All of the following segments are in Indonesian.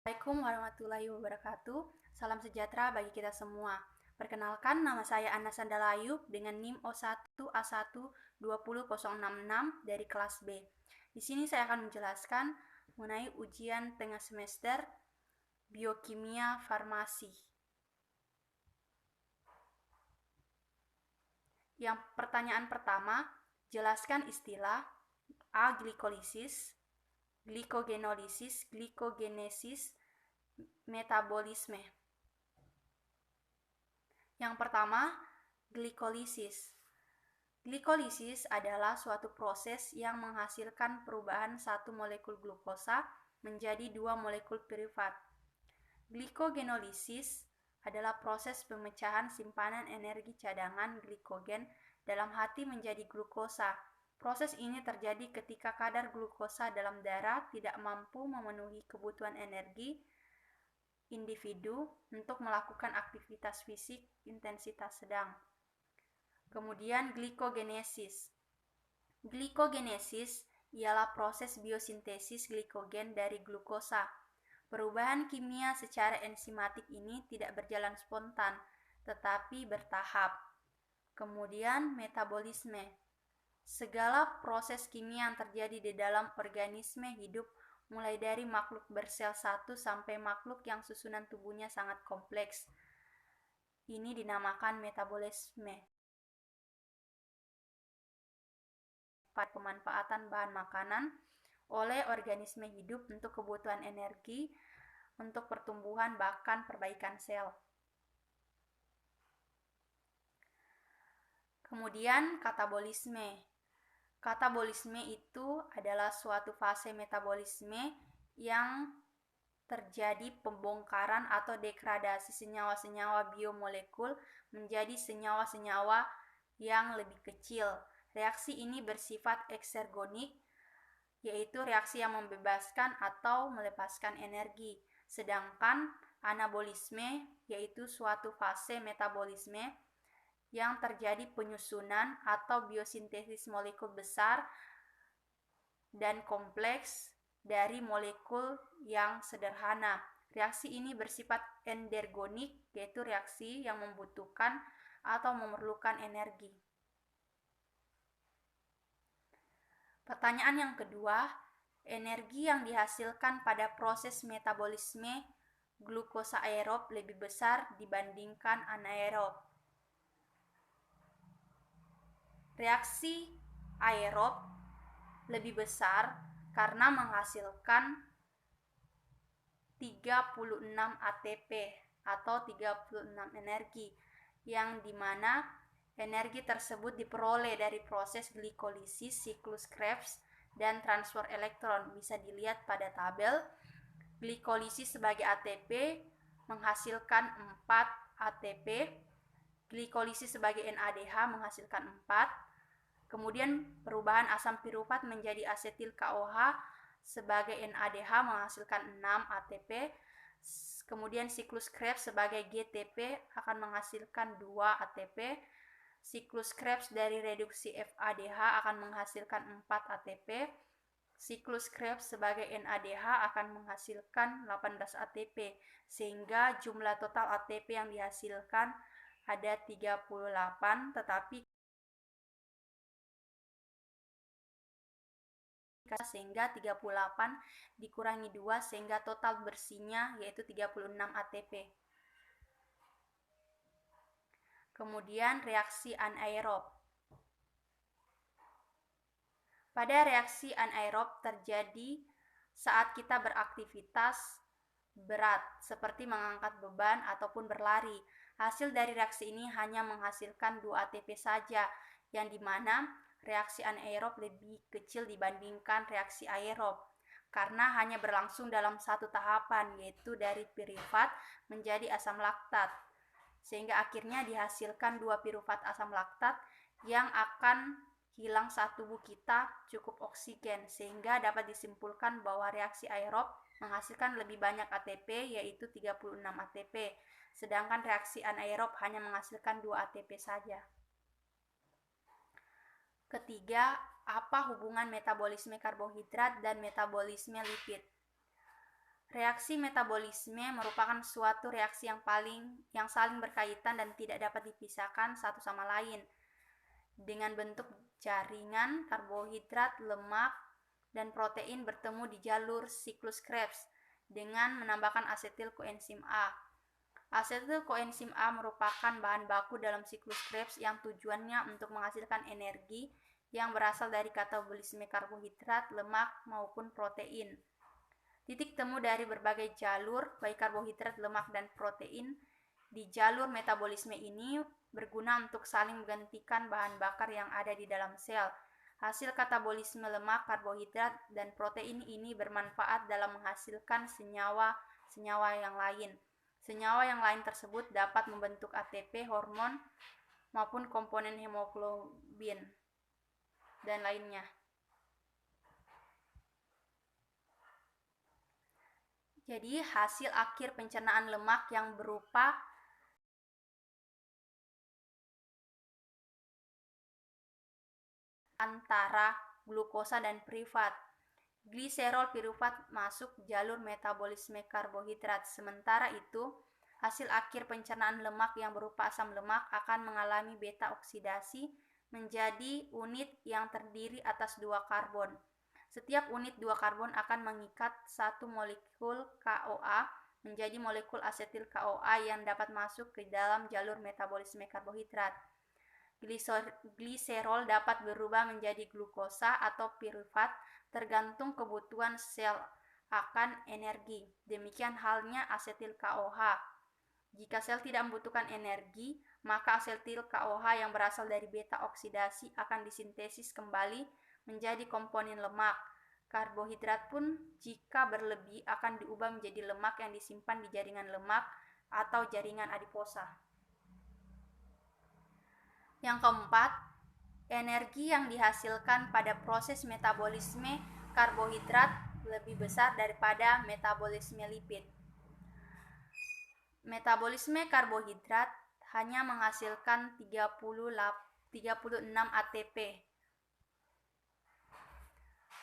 Assalamualaikum warahmatullahi wabarakatuh. Salam sejahtera bagi kita semua. Perkenalkan, nama saya Anna Sandalayub dengan NIM O1A1200066 dari kelas B. Di sini saya akan menjelaskan mengenai ujian tengah semester Biokimia Farmasi. Yang pertanyaan pertama, jelaskan istilah A. Glikolisis, glikogenolisis, glikogenesis, metabolisme. Yang pertama, glikolisis. Glikolisis adalah suatu proses yang menghasilkan perubahan satu molekul glukosa menjadi dua molekul pirufat. Glikogenolisis adalah proses pemecahan simpanan energi cadangan glikogen dalam hati menjadi glukosa. Proses ini terjadi ketika kadar glukosa dalam darah tidak mampu memenuhi kebutuhan energi individu untuk melakukan aktivitas fisik intensitas sedang. Kemudian glikogenesis. Glikogenesis ialah proses biosintesis glikogen dari glukosa. Perubahan kimia secara enzimatik ini tidak berjalan spontan, tetapi bertahap. Kemudian metabolisme. Segala proses kimia yang terjadi di dalam organisme hidup mulai dari makhluk bersel satu sampai makhluk yang susunan tubuhnya sangat kompleks. Ini dinamakan metabolisme. Pada pemanfaatan bahan makanan oleh organisme hidup untuk kebutuhan energi, untuk pertumbuhan bahkan perbaikan sel. Kemudian katabolisme. Katabolisme itu adalah suatu fase metabolisme yang terjadi pembongkaran atau degradasi senyawa-senyawa biomolekul menjadi senyawa-senyawa yang lebih kecil. Reaksi ini bersifat eksergonik, yaitu reaksi yang membebaskan atau melepaskan energi. Sedangkan anabolisme yaitu suatu fase metabolisme yang terjadi penyusunan atau biosintesis molekul besar dan kompleks dari molekul yang sederhana. Reaksi ini bersifat endergonik, yaitu reaksi yang membutuhkan atau memerlukan energi. Pertanyaan yang kedua, energi yang dihasilkan pada proses metabolisme glukosa aerob lebih besar dibandingkan anaerob. Reaksi aerob lebih besar karena menghasilkan 36 ATP atau 36 energi, yang dimana energi tersebut diperoleh dari proses glikolisis, siklus Krebs, dan transfer elektron. Bisa dilihat pada tabel. Glikolisis sebagai ATP menghasilkan 4 ATP, glikolisis sebagai NADH menghasilkan 4, kemudian perubahan asam pirufat menjadi asetil KOH sebagai NADH menghasilkan 6 ATP, kemudian siklus Krebs sebagai GTP akan menghasilkan 2 ATP, siklus Krebs dari reduksi FADH akan menghasilkan 4 ATP, siklus Krebs sebagai NADH akan menghasilkan 18 ATP, sehingga jumlah total ATP yang dihasilkan ada 38, tetapi sehingga 38 dikurangi 2 sehingga total bersihnya yaitu 36 ATP. Kemudian reaksi anaerob. Pada reaksi anaerob terjadi saat kita beraktivitas berat seperti mengangkat beban ataupun berlari. Hasil dari reaksi ini hanya menghasilkan 2 ATP saja, yang dimana reaksi anaerob lebih kecil dibandingkan reaksi aerob karena hanya berlangsung dalam satu tahapan, yaitu dari pirufat menjadi asam laktat, sehingga akhirnya dihasilkan 2 pirufat asam laktat yang akan hilang saat tubuh kita cukup oksigen, sehingga dapat disimpulkan bahwa reaksi aerob menghasilkan lebih banyak ATP, yaitu 36 ATP, sedangkan reaksi anaerob hanya menghasilkan 2 ATP saja. Ketiga, apa hubungan metabolisme karbohidrat dan metabolisme lipid? Reaksi metabolisme merupakan suatu reaksi yang saling berkaitan dan tidak dapat dipisahkan satu sama lain dengan bentuk jaringan karbohidrat, lemak, dan protein bertemu di jalur siklus Krebs dengan menambahkan asetil koenzim A. Asetil koenzim A merupakan bahan baku dalam siklus Krebs yang tujuannya untuk menghasilkan energi yang berasal dari katabolisme karbohidrat, lemak, maupun protein. Titik temu dari berbagai jalur, baik karbohidrat, lemak, dan protein di jalur metabolisme ini berguna untuk saling menggantikan bahan bakar yang ada di dalam sel. Hasil katabolisme lemak, karbohidrat, dan protein ini bermanfaat dalam menghasilkan senyawa-senyawa yang lain. Senyawa yang lain tersebut dapat membentuk ATP, hormon, maupun komponen hemoglobin, dan lainnya. Jadi hasil akhir pencernaan lemak yang berupa antara glukosa dan piruvat. Gliserol piruvat masuk jalur metabolisme karbohidrat. Sementara itu, hasil akhir pencernaan lemak yang berupa asam lemak akan mengalami beta oksidasi menjadi unit yang terdiri atas 2 karbon. Setiap unit 2 karbon akan mengikat satu molekul KOA menjadi molekul asetil KOA yang dapat masuk ke dalam jalur metabolisme karbohidrat. Gliserol dapat berubah menjadi glukosa atau piruvat tergantung kebutuhan sel akan energi. Demikian halnya asetil KOH. Jika sel tidak membutuhkan energi, maka asetil KOH yang berasal dari beta oksidasi akan disintesis kembali menjadi komponen lemak. Karbohidrat pun jika berlebih akan diubah menjadi lemak yang disimpan di jaringan lemak atau jaringan adiposa. Yang keempat, energi yang dihasilkan pada proses metabolisme karbohidrat lebih besar daripada metabolisme lipid. Metabolisme karbohidrat hanya menghasilkan 36 ATP.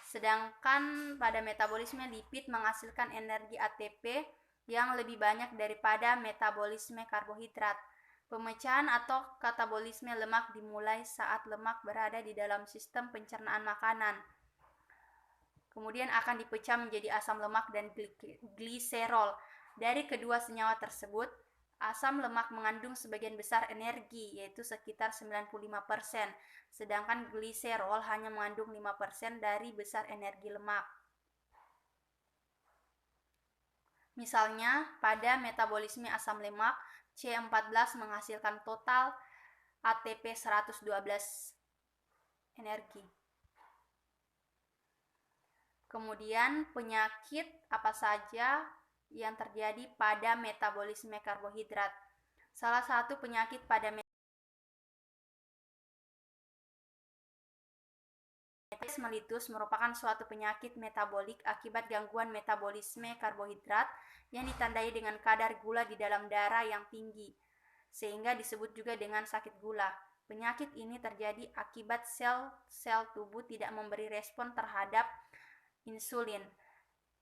Sedangkan pada metabolisme lipid menghasilkan energi ATP yang lebih banyak daripada metabolisme karbohidrat. Pemecahan atau katabolisme lemak dimulai saat lemak berada di dalam sistem pencernaan makanan. Kemudian akan dipecah menjadi asam lemak dan gliserol. Dari kedua senyawa tersebut, asam lemak mengandung sebagian besar energi, yaitu sekitar 95%, sedangkan gliserol hanya mengandung 5% dari besar energi lemak. Misalnya, pada metabolisme asam lemak, C14 menghasilkan total ATP 112 energi. Kemudian, penyakit apa saja yang terjadi pada metabolisme karbohidrat. Salah satu penyakit pada diabetes mellitus merupakan suatu penyakit metabolik akibat gangguan metabolisme karbohidrat yang ditandai dengan kadar gula di dalam darah yang tinggi, sehingga disebut juga dengan sakit gula. Penyakit ini terjadi akibat sel-sel tubuh tidak memberi respon terhadap insulin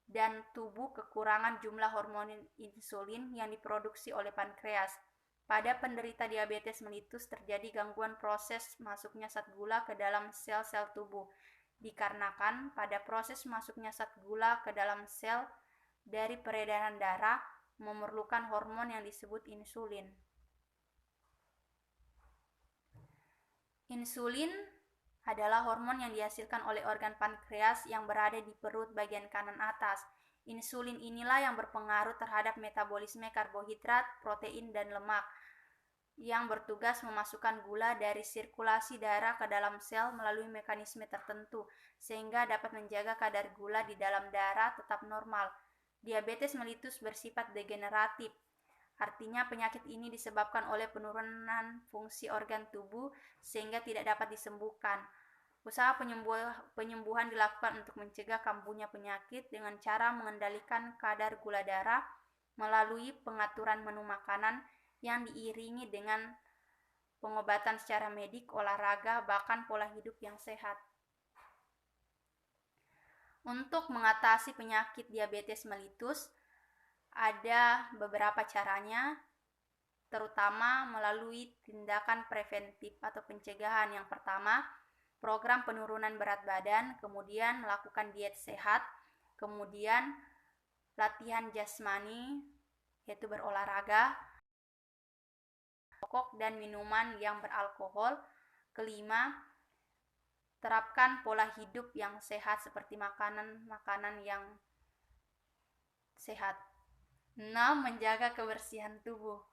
dan tubuh kekurangan jumlah hormon insulin yang diproduksi oleh pankreas. Pada penderita diabetes mellitus terjadi gangguan proses masuknya zat gula ke dalam sel-sel tubuh, dikarenakan pada proses masuknya zat gula ke dalam sel dari peredaran darah memerlukan hormon yang disebut insulin. Insulin adalah hormon yang dihasilkan oleh organ pankreas yang berada di perut bagian kanan atas. Insulin inilah yang berpengaruh terhadap metabolisme karbohidrat, protein, dan lemak, yang bertugas memasukkan gula dari sirkulasi darah ke dalam sel melalui mekanisme tertentu, sehingga dapat menjaga kadar gula di dalam darah tetap normal. Diabetes mellitus bersifat degeneratif. Artinya penyakit ini disebabkan oleh penurunan fungsi organ tubuh sehingga tidak dapat disembuhkan. Usaha penyembuhan dilakukan untuk mencegah kambuhnya penyakit dengan cara mengendalikan kadar gula darah melalui pengaturan menu makanan yang diiringi dengan pengobatan secara medik, olahraga, bahkan pola hidup yang sehat. Untuk mengatasi penyakit diabetes mellitus, ada beberapa caranya, terutama melalui tindakan preventif atau pencegahan. Yang pertama, program penurunan berat badan, kemudian melakukan diet sehat, kemudian latihan jasmani, yaitu berolahraga, rokok dan minuman yang beralkohol. Kelima, terapkan pola hidup yang sehat seperti makanan yang sehat. 6. Menjaga kebersihan tubuh.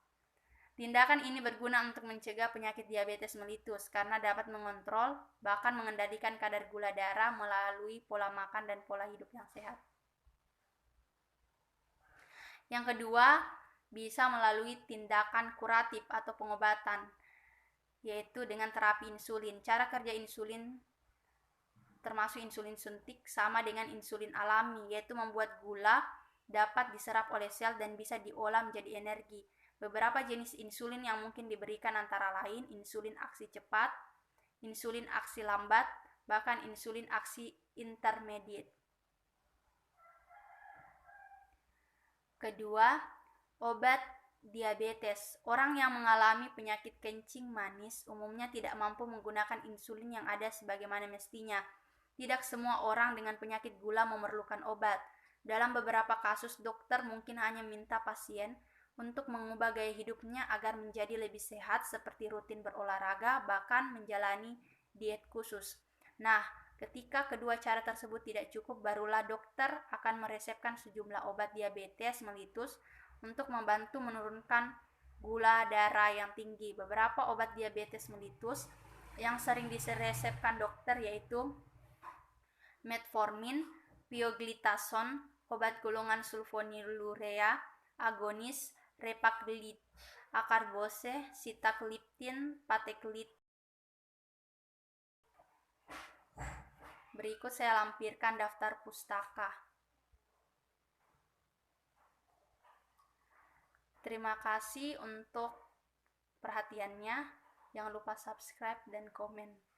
Tindakan ini berguna untuk mencegah penyakit diabetes mellitus karena dapat mengontrol, bahkan mengendalikan kadar gula darah melalui pola makan dan pola hidup yang sehat. Yang kedua, bisa melalui tindakan kuratif atau pengobatan, yaitu dengan terapi insulin. Cara kerja insulin termasuk insulin suntik sama dengan insulin alami, yaitu membuat gula dapat diserap oleh sel dan bisa diolah menjadi energi. Beberapa jenis insulin yang mungkin diberikan antara lain insulin aksi cepat, insulin aksi lambat, bahkan insulin aksi intermediate. Kedua, obat diabetes. Orang yang mengalami penyakit kencing manis umumnya tidak mampu menggunakan insulin yang ada sebagaimana mestinya. Tidak semua orang dengan penyakit gula memerlukan obat. Dalam beberapa kasus, dokter mungkin hanya minta pasien untuk mengubah gaya hidupnya agar menjadi lebih sehat, seperti rutin berolahraga, bahkan menjalani diet khusus. Nah, ketika kedua cara tersebut tidak cukup, barulah dokter akan meresepkan sejumlah obat diabetes mellitus untuk membantu menurunkan gula darah yang tinggi. Beberapa obat diabetes mellitus yang sering diresepkan dokter yaitu metformin, pioglitason, obat golongan sulfonylurea agonis, repaglid, acarbose, sitagliptin, pateglid. Berikut saya lampirkan daftar pustaka. Terima kasih untuk perhatiannya. Jangan lupa subscribe dan komen.